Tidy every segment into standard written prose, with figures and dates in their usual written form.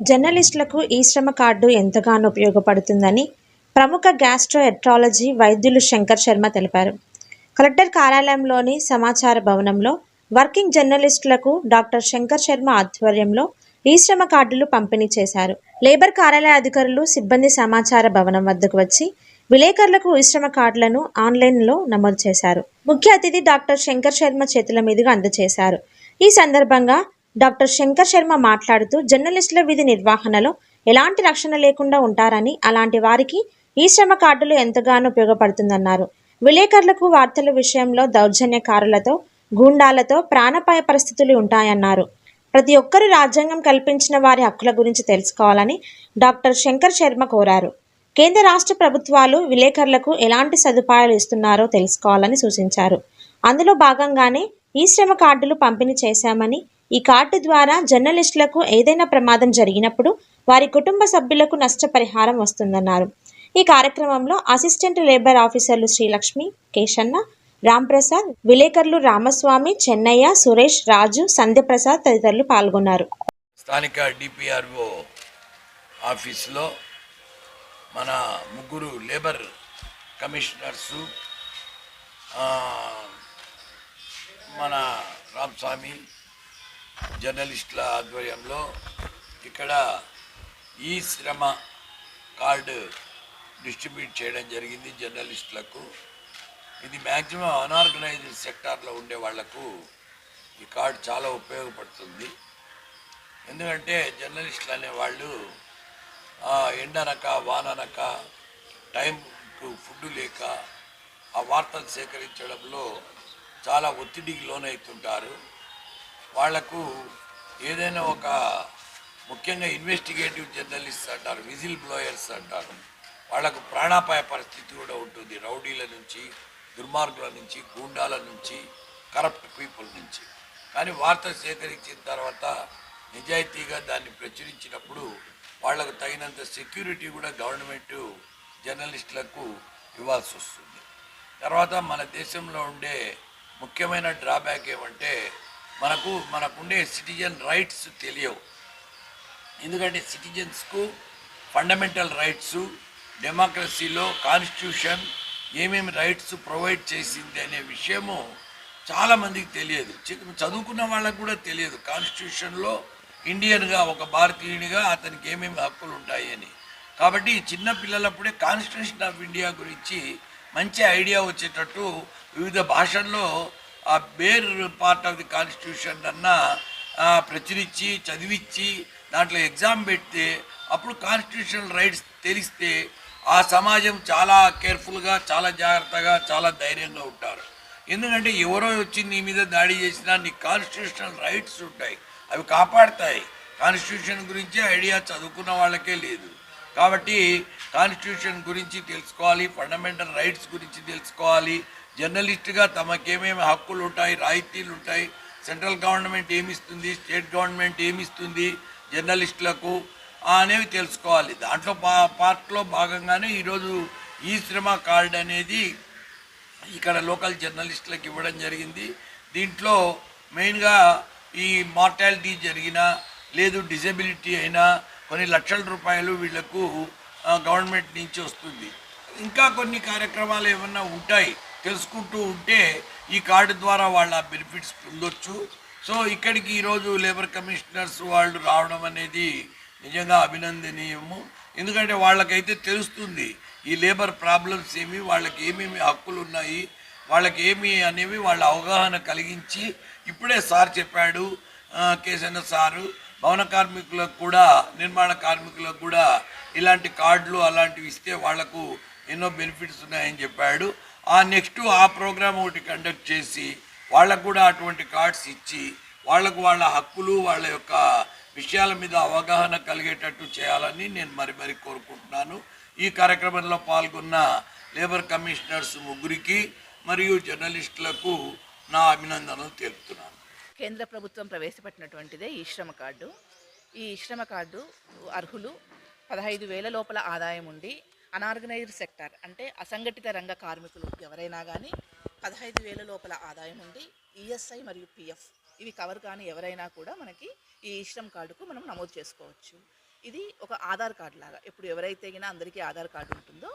జర్నలిస్టులకు ఈ శ్రమ కార్డు ఎంతగానో ఉపయోగపడుతుందని ప్రముఖ గ్యాస్ట్రోఎంట్రాలజీ వైద్యులు శంకర్ శర్మ తెలిపారు. కలెక్టర్ కార్యాలయంలోని సమాచార భవనంలో వర్కింగ్ జర్నలిస్టులకు డాక్టర్ శంకర్ శర్మ ఆధ్వర్యంలో ఈ శ్రమ కార్డులు పంపిణీ చేశారు. లేబర్ కార్యాలయ అధికారులు సిబ్బంది సమాచార భవనం వద్దకు వచ్చి విలేకరులకు ఈ శ్రమ కార్డులను ఆన్లైన్లో నమోదు చేశారు. ముఖ్య అతిథి డాక్టర్ శంకర్ శర్మ చేతుల మీదుగా అందజేశారు. ఈ సందర్భంగా డాక్టర్ శంకర్ శర్మ మాట్లాడుతూ జర్నలిస్టుల విధి నిర్వహణలో ఎలాంటి రక్షణ లేకుండా ఉంటారని, అలాంటి వారికి ఈ శ్రమ కార్డులు ఎంతగానో ఉపయోగపడుతుందన్నారు. విలేకరులకు వార్తల విషయంలో దౌర్జన్యకారులతో, గూండాలతో ప్రాణాపాయ పరిస్థితులు ఉంటాయన్నారు. ప్రతి ఒక్కరూ రాజ్యాంగం కల్పించిన వారి హక్కుల గురించి తెలుసుకోవాలని డాక్టర్ శంకర్ శర్మ కోరారు. కేంద్ర రాష్ట్ర ప్రభుత్వాలు విలేకరులకు ఎలాంటి సదుపాయాలు ఇస్తున్నారో తెలుసుకోవాలని సూచించారు. అందులో భాగంగానే ఈ శ్రమ కార్డులు పంపిణీ చేశామని, ఈ కార్డు ద్వారా జర్నలిస్టులకు ఏదైనా ప్రమాదం జరిగినప్పుడు వారి కుటుంబ సభ్యులకు నష్టపరిహారం వస్తుందన్నారు. ఈ కార్యక్రమంలో అసిస్టెంట్ లేబర్ ఆఫీసర్లు శ్రీలక్ష్మి, కేశన్న, రాంప్రసాద్, విలేకరులు రామస్వామి, చెన్నయ్య, సురేష్, రాజు, సంధ్యప్రసాద్ తదితరులు పాల్గొన్నారు. స్థానిక డిపిఆర్ఓ ఆఫీసులో మన ముగ్గురు లేబర్ కమిషనర్సు, మన రామస్వామి జర్నలిస్టుల ఆధ్వర్యంలో ఇక్కడ ఈ శ్రమ కార్డు డిస్ట్రిబ్యూట్ చేయడం జరిగింది జర్నలిస్టులకు. ఇది మ్యాక్సిమం అన్ఆర్గనైజ్డ్ సెక్టార్లో ఉండే వాళ్లకు ఈ కార్డు చాలా ఉపయోగపడుతుంది. ఎందుకంటే జర్నలిస్టులు అనేవాళ్ళు ఎండనక వాననక టైంకు ఫుడ్ లేక ఆ వార్తలు సేకరించడంలో చాలా ఒత్తిడికి లోనవుతుంటారు. వాళ్లకు ఏదైనా ఒక ముఖ్యంగా ఇన్వెస్టిగేటివ్ జర్నలిస్ట్ అంటారు, విజిల్ బ్లోయర్స్ అంటారు, వాళ్లకు ప్రాణాపాయ పరిస్థితి కూడా ఉంటుంది. రౌడీల నుంచి, దుర్మార్గుల నుంచి, గూండాల నుంచి, కరప్ట్ పీపుల్ నుంచి. కానీ వార్త సేకరించిన తర్వాత నిజాయితీగా దాన్ని ప్రచురించినప్పుడు వాళ్లకు తగినంత సెక్యూరిటీ కూడా గవర్నమెంట్ జర్నలిస్టులకు ఇవ్వాల్సి వస్తుంది. తర్వాత మన దేశంలో ఉండే ముఖ్యమైన డ్రాబ్యాక్ ఏమంటే మనకుండే సిటిజన్ రైట్స్ తెలియవు. ఎందుకంటే సిటిజన్స్కు ఫండమెంటల్ రైట్స్, డెమోక్రసీలో కాన్స్టిట్యూషన్ ఏమేమి రైట్స్ ప్రొవైడ్ చేసింది అనే విషయము చాలామందికి తెలియదు. చదువుకున్న వాళ్ళకు కూడా తెలియదు కాన్స్టిట్యూషన్లో ఇండియన్గా, ఒక భారతీయునిగా అతనికి ఏమేమి హక్కులు ఉంటాయి అని. కాబట్టి చిన్న పిల్లలప్పుడే కాన్స్టిట్యూషన్ ఆఫ్ ఇండియా గురించి మంచి ఐడియా వచ్చేటట్టు వివిధ భాషల్లో ఆ bare part of the constitution అన్నా ప్రచురించి చదివించి దాంట్లో ఎగ్జామ్ పెడితే అప్పుడు కాన్స్టిట్యూషనల్ రైట్స్ తెలిస్తే ఆ సమాజం చాలా కేర్ఫుల్గా, చాలా జాగ్రత్తగా, చాలా ధైర్యంగా ఉంటారు. ఎందుకంటే ఎవరో వచ్చి నీ మీద దాడి చేసినా నీ కాన్స్టిట్యూషనల్ రైట్స్ ఉంటాయి, అవి కాపాడుతాయి. కాన్స్టిట్యూషన్ గురించి ఐడియా చదువుకున్న వాళ్ళకే లేదు. కాబట్టి కాన్స్టిట్యూషన్ గురించి తెలుసుకోవాలి, ఫండమెంటల్ రైట్స్ గురించి తెలుసుకోవాలి. జర్నలిస్టుగా తమకేమేమి హక్కులు ఉంటాయి, రాయితీలు ఉంటాయి, సెంట్రల్ గవర్నమెంట్ ఏమిస్తుంది, స్టేట్ గవర్నమెంట్ ఏమిస్తుంది జర్నలిస్టులకు అనేవి తెలుసుకోవాలి. దాంట్లో పార్ట్లో భాగంగానే ఈరోజు ఈ శ్రమ కార్డు అనేది ఇక్కడ లోకల్ జర్నలిస్టులకు ఇవ్వడం జరిగింది. దీంట్లో మెయిన్గా ఈ మార్టాలిటీ జరిగినా లేదు డిజబిలిటీ అయినా కొన్ని లక్షల రూపాయలు వీళ్లకు గవర్నమెంట్ నుంచి వస్తుంది. ఇంకా కొన్ని కార్యక్రమాలు ఏమన్నా ఉంటాయి, తెలుసుకుంటూ ఉంటే ఈ కార్డు ద్వారా వాళ్ళ బెనిఫిట్స్ పొందొచ్చు. సో ఇక్కడికి ఈరోజు లేబర్ కమిషనర్స్ వాళ్ళు రావడం అనేది నిజంగా అభినందనీయము. ఎందుకంటే వాళ్ళకైతే తెలుస్తుంది ఈ లేబర్ ప్రాబ్లమ్స్ ఏమి, వాళ్ళకి ఏమేమి హక్కులు ఉన్నాయి, వాళ్ళకి ఏమి అనేవి వాళ్ళ అవగాహన కలిగించి, ఇప్పుడే సార్ చెప్పాడు కేసన్న సారు, భవన కార్మికులకు కూడా, నిర్మాణ కార్మికులకు కూడా ఇలాంటి కార్డులు అలాంటివి ఇస్తే వాళ్లకు ఎన్నో బెనిఫిట్స్ ఉన్నాయని చెప్పాడు. నెక్స్ట్ ఆ ప్రోగ్రామ్ ఒకటి కండక్ట్ చేసి వాళ్ళకు కూడా అటువంటి కార్డ్స్ ఇచ్చి వాళ్లకు వాళ్ళ హక్కులు, వాళ్ళ యొక్క విషయాల మీద అవగాహన కలిగేటట్టు చేయాలని నేను మరి కోరుకుంటున్నాను. ఈ కార్యక్రమంలో పాల్గొన్న లేబర్ కమిషనర్స్ ముగ్గురికి మరియు జర్నలిస్టులకు నా అభినందనలు తెలుపుతున్నాను. కేంద్ర ప్రభుత్వం ప్రవేశపెట్టినటువంటిదే ఈ శ్రమ కార్డు. ఈ శ్రమ కార్డు అర్హులు 15,000 లోపల ఆదాయం ఉండి, అనార్గనైజ్డ్ సెక్టార్ అంటే అసంఘటిత రంగ కార్మికులు ఎవరైనా కానీ 15,000 లోపల ఆదాయం ఉండి, ఈఎస్ఐ మరియు పిఎఫ్ ఇవి కవర్ కానీ ఎవరైనా కూడా మనకి ఈ శ్రమ్ కార్డుకు మనం నమోదు చేసుకోవచ్చు. ఇది ఒక ఆధార్ కార్డు లాగా. ఇప్పుడు ఎవరైతే గిన అందరికీ ఆధార్ కార్డు ఉంటుందో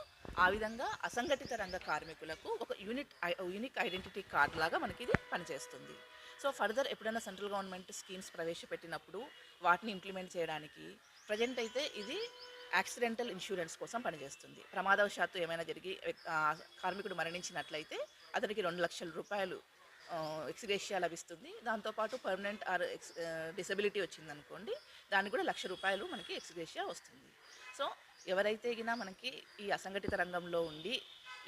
ఆ విధంగా అసంఘటిత రంగ కార్మికులకు ఒక యూనిక్ ఐడెంటిటీ కార్డ్ లాగా మనకి ఇది పనిచేస్తుంది. సో ఫర్దర్ ఎప్పుడైనా సెంట్రల్ గవర్నమెంట్ స్కీమ్స్ ప్రవేశపెట్టినప్పుడు వాటిని ఇంప్లిమెంట్ చేయడానికి ప్రజెంట్ అయితే ఇది యాక్సిడెంటల్ ఇన్సూరెన్స్ కోసం పనిచేస్తుంది. ప్రమాదవశాత్తు ఏమైనా జరిగి కార్మికుడు మరణించినట్లయితే అతనికి 2 లక్షల రూపాయలు ఎక్స్‌గ్రేషియా లభిస్తుంది. దాంతోపాటు పర్మనెంట్ డిసెబిలిటీ వచ్చిందనుకోండి, దానికి కూడా 1,00,000 రూపాయలు మనకి ఎక్స్‌గ్రేషియా వస్తుంది. సో ఎవరైతే గిన మనకి ఈ అసంఘటిత రంగంలో ఉండి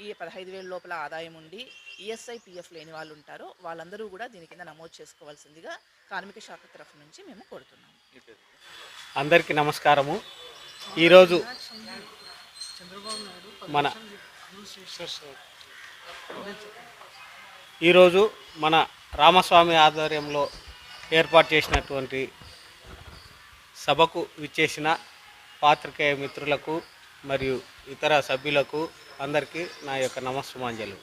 ఈ 15,000 లోపల ఆదాయం ఉండి ఈఎస్ఐ, పీఎఫ్ లేని వాళ్ళు ఉంటారో వాళ్ళందరూ కూడా దీని కింద నమోదు చేసుకోవాల్సిందిగా కార్మిక శాఖ తరఫు నుంచి మేము కోరుతున్నాము. అందరికీ నమస్కారము. ఈరోజు మన రామస్వామి ఆధ్వర్యంలో ఏర్పాటు చేసినటువంటి సభకు విచ్చేసిన పాత్రికేయ మిత్రులకు మరియు ఇతర సభ్యులకు అందరికీ నా యొక్క నమస్సుమాంజలు.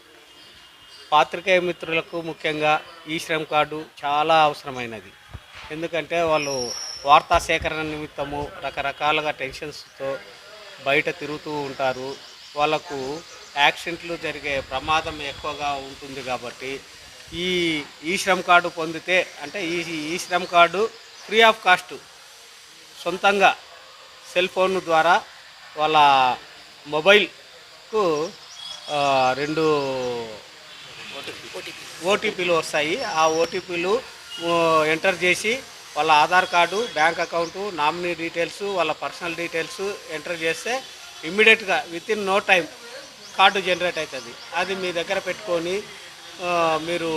పాత్రికేయ మిత్రులకు ముఖ్యంగా ఈ శ్రమ్ కార్డు చాలా అవసరమైనది. ఎందుకంటే వాళ్ళు వార్తా సేకరణ నిమిత్తము రకరకాలుగా టెన్షన్స్తో బయట తిరుగుతూ ఉంటారు. వాళ్ళకు యాక్సిడెంట్లు జరిగే ప్రమాదం ఎక్కువగా ఉంటుంది. కాబట్టి ఈ శ్రమ్ కార్డు పొందితే అంటే ఈ Shram card free of cost సొంతంగా సెల్ ఫోన్ ద్వారా వాళ్ళ మొబైల్కు 2 ఓటీపీలు వస్తాయి. ఆ ఓటీపీలు ఎంటర్ చేసి వాళ్ళ Aadhaar card, bank account, nominee details, వాళ్ళ పర్సనల్ డీటెయిల్స్ ఎంటర్ చేస్తే ఇమ్మీడియట్గా within no time card generate అవుతుంది. అది మీ దగ్గర పెట్టుకొని మీరు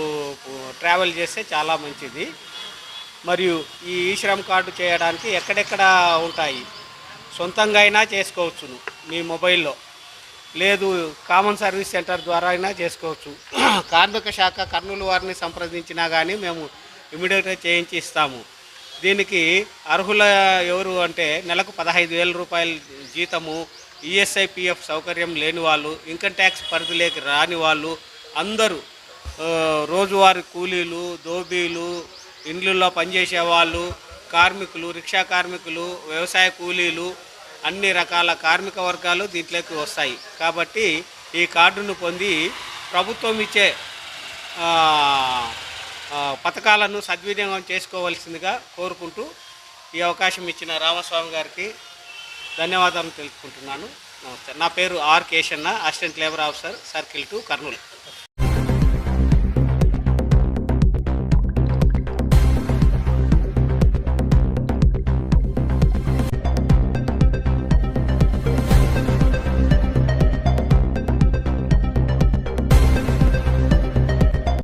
ట్రావెల్ చేస్తే చాలా మంచిది. మరియు ఈ శ్రమ్ కార్డు చేయడానికి ఎక్కడెక్కడ ఉంటాయి, సొంతంగా అయినా చేసుకోవచ్చును మీ మొబైల్లో, లేదు కామన్ సర్వీస్ సెంటర్ ద్వారా అయినా చేసుకోవచ్చు. కార్మిక శాఖ కర్నూలు వారిని సంప్రదించినా కానీ మేము ఇమీడియట్గా చేయించి ఇస్తాము. దీనికి అర్హుల ఎవరు అంటే నెలకు 15,000 రూపాయల జీతము, ఈఎస్ఐ, పిఎఫ్ సౌకర్యం లేని వాళ్ళు, ఇన్కమ్ ట్యాక్స్ పరిధిలోకి రాని వాళ్ళు అందరూ, రోజువారీ కూలీలు, దోబీలు, ఇండ్లలో పనిచేసే వాళ్ళు, కార్మికులు, రిక్షా కార్మికులు, వ్యవసాయ కూలీలు, అన్ని రకాల కార్మిక వర్గాలు దీంట్లోకి వస్తాయి. కాబట్టి ఈ కార్డును పొంది ప్రభుత్వం ఇచ్చే పథకాలను సద్వినియోగం చేసుకోవాల్సిందిగా కోరుకుంటూ ఈ అవకాశం ఇచ్చిన రామస్వామి గారికి ధన్యవాదాలు తెలుపుకుంటున్నాను. నమస్తే. నా పేరు R Keshanna, assistant labour officer, circle 2, Kurnool.